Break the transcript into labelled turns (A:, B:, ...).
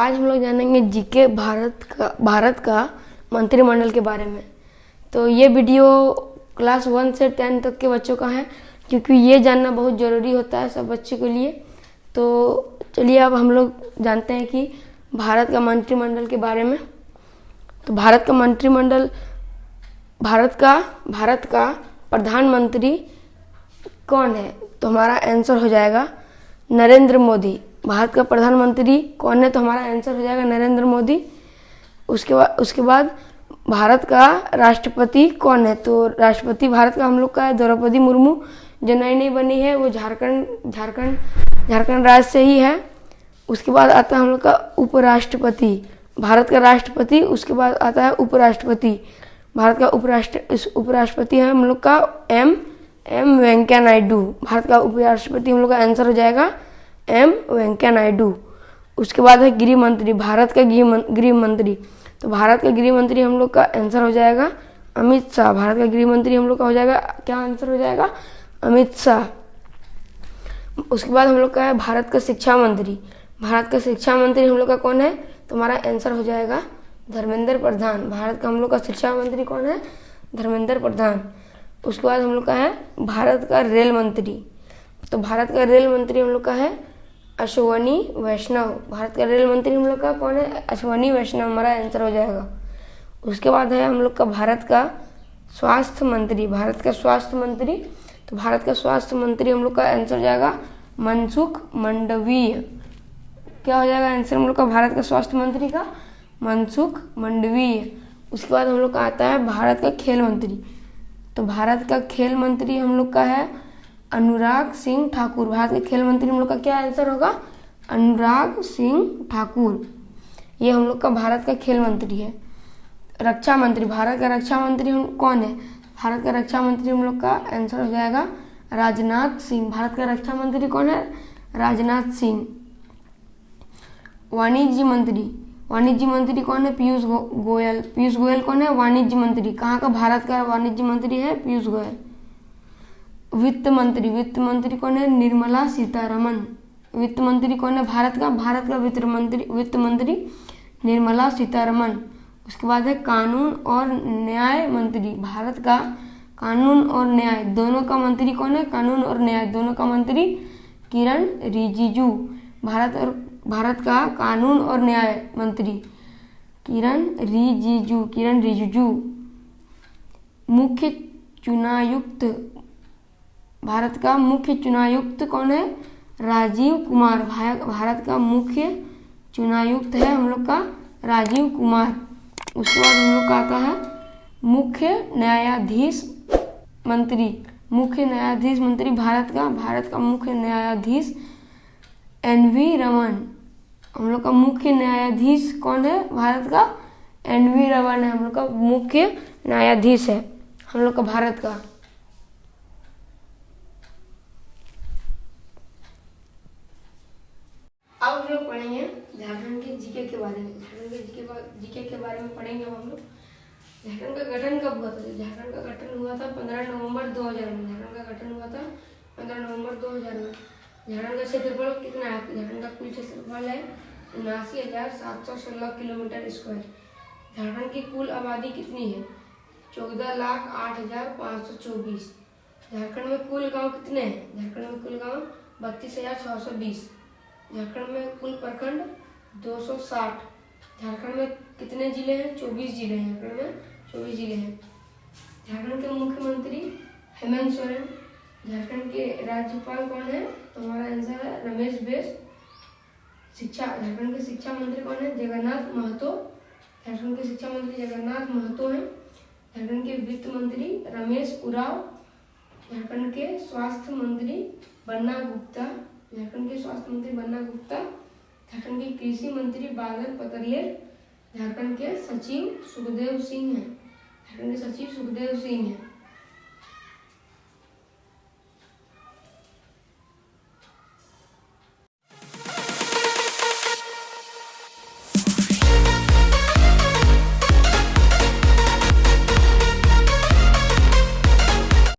A: आज हम लोग जानेंगे जीके भारत का मंत्रिमंडल के बारे में। तो ये वीडियो क्लास 1 से 10 तक के बच्चों का है, क्योंकि ये जानना बहुत ज़रूरी होता है सब बच्चों के लिए। तो चलिए अब हम लोग जानते हैं कि भारत का मंत्रिमंडल के बारे में। तो भारत का मंत्रिमंडल, भारत का प्रधानमंत्री कौन है? तो हमारा आंसर हो जाएगा नरेंद्र मोदी। भारत का प्रधानमंत्री कौन है? तो हमारा आंसर हो जाएगा नरेंद्र मोदी। उसके बाद भारत का राष्ट्रपति कौन है? तो राष्ट्रपति भारत का हम लोग का है द्रौपदी मुर्मू, जो नई बनी है। वो झारखंड राज्य से ही है। उसके बाद आता है हम लोग का उपराष्ट्रपति, भारत का राष्ट्रपति। उसके बाद आता है उपराष्ट्रपति, भारत का उपराष्ट्रपति है हम लोग का एम वेंकैया नायडू। भारत का उपराष्ट्रपति हम लोग का आंसर हो जाएगा एम वेंकैया नायडू। उसके बाद है गृह मंत्री, भारत का गृह मंत्री। तो भारत का गृह मंत्री हम लोग का आंसर हो जाएगा अमित शाह। भारत का गृह मंत्री हम लोग का हो जाएगा, क्या आंसर हो जाएगा? अमित शाह। उसके बाद हम लोग का है भारत का शिक्षा मंत्री। भारत का शिक्षा मंत्री हम लोग का कौन है? तो हमारा आंसर हो जाएगा धर्मेंद्र प्रधान। भारत का हम लोग का शिक्षा मंत्री कौन है? धर्मेंद्र प्रधान। उसके बाद हम लोग का है भारत का रेल मंत्री। तो भारत का रेल मंत्री हम लोग का है अश्वनी वैष्णव। भारत का रेल मंत्री हम लोग का कौन है? अश्वनी वैष्णव, हमारा आंसर हो जाएगा। उसके बाद है हम लोग का भारत का स्वास्थ्य मंत्री। भारत का स्वास्थ्य मंत्री, तो भारत का स्वास्थ्य मंत्री हम लोग का आंसर हो जाएगा मनसुख मंडवीय। क्या हो जाएगा आंसर हम लोग का भारत का स्वास्थ्य मंत्री का? मनसुख मंडवीय। उसके बाद हम लोग का आता है भारत का खेल मंत्री। तो भारत का खेल मंत्री हम लोग का है अनुराग सिंह ठाकुर। भारत के खेल मंत्री हम लोग का क्या आंसर होगा? अनुराग सिंह ठाकुर। ये हम लोग का भारत का खेल मंत्री है। रक्षा मंत्री, भारत का रक्षा मंत्री कौन है? भारत का रक्षा मंत्री हम लोग का आंसर हो जाएगा राजनाथ सिंह। भारत का रक्षा मंत्री कौन है? राजनाथ सिंह। वाणिज्य मंत्री कौन है? पीयूष गोयल। पीयूष गोयल कौन है? वाणिज्य मंत्री। कहाँ का? भारत का वाणिज्य मंत्री है पीयूष गोयल। वित्त मंत्री कौन है? निर्मला सीतारमण। वित्त मंत्री कौन है भारत का? भारत का वित्त मंत्री निर्मला सीतारमण। उसके बाद है कानून और न्याय मंत्री। भारत का कानून और न्याय दोनों का मंत्री कौन है? कानून और न्याय दोनों का मंत्री किरण रिजिजू। भारत का कानून और न्याय मंत्री किरण रिजिजू। मुख्य चुनायुक्त, भारत का मुख्य चुनायुक्त कौन है? राजीव कुमार। भारत का मुख्य चुनायुक्त है हम लोग का राजीव कुमार। उसके बाद हम लोग का आता है मुख्य न्यायाधीश मंत्री। भारत का मुख्य न्यायाधीश एन.वी. रमन। हम लोग का मुख्य न्यायाधीश कौन है भारत का? एन.वी. रमन है हम लोग का मुख्य न्यायाधीश है हम लोग का भारत का। अब हम लोग पढ़ेंगे झारखंड के जीके के बारे में। झारखंड के जीके के बारे में पढ़ेंगे हम लोग। झारखंड का गठन कब हुआ था? झारखंड का गठन हुआ था 15 नवंबर 2000 में। झारखंड का गठन हुआ था 15 नवंबर 2000 में। झारखंड का क्षेत्रफल कितना है? झारखंड का कुल क्षेत्रफल है 79,716 किलोमीटर स्क्वायर। झारखंड की कुल आबादी कितनी है? 14,08,524। झारखंड में कुल गांव कितने हैं? झारखंड में कुल गांव 32,620। झारखंड में कुल प्रखंड 260। झारखंड में कितने जिले हैं? 24 जिले हैं। झारखंड में 24 जिले हैं। झारखंड के मुख्यमंत्री हेमंत सोरेन। झारखंड के राज्यपाल कौन है? तो हमारा आंसर है रमेश बैस। झारखंड के शिक्षा मंत्री कौन है? जगन्नाथ महतो। झारखंड के शिक्षा मंत्री जगन्नाथ महतो हैं। झारखंड के वित्त मंत्री रमेश उरांव। झारखंड के स्वास्थ्य मंत्री बन्ना गुप्ता। झारखंड के स्वास्थ्य मंत्री बन्ना गुप्ता। झारखंड के कृषि मंत्री बादल पत्रलेख। झारखंड के सचिव सुखदेव सिंह हैं। झारखंड के सचिव सुखदेव सिंह हैं।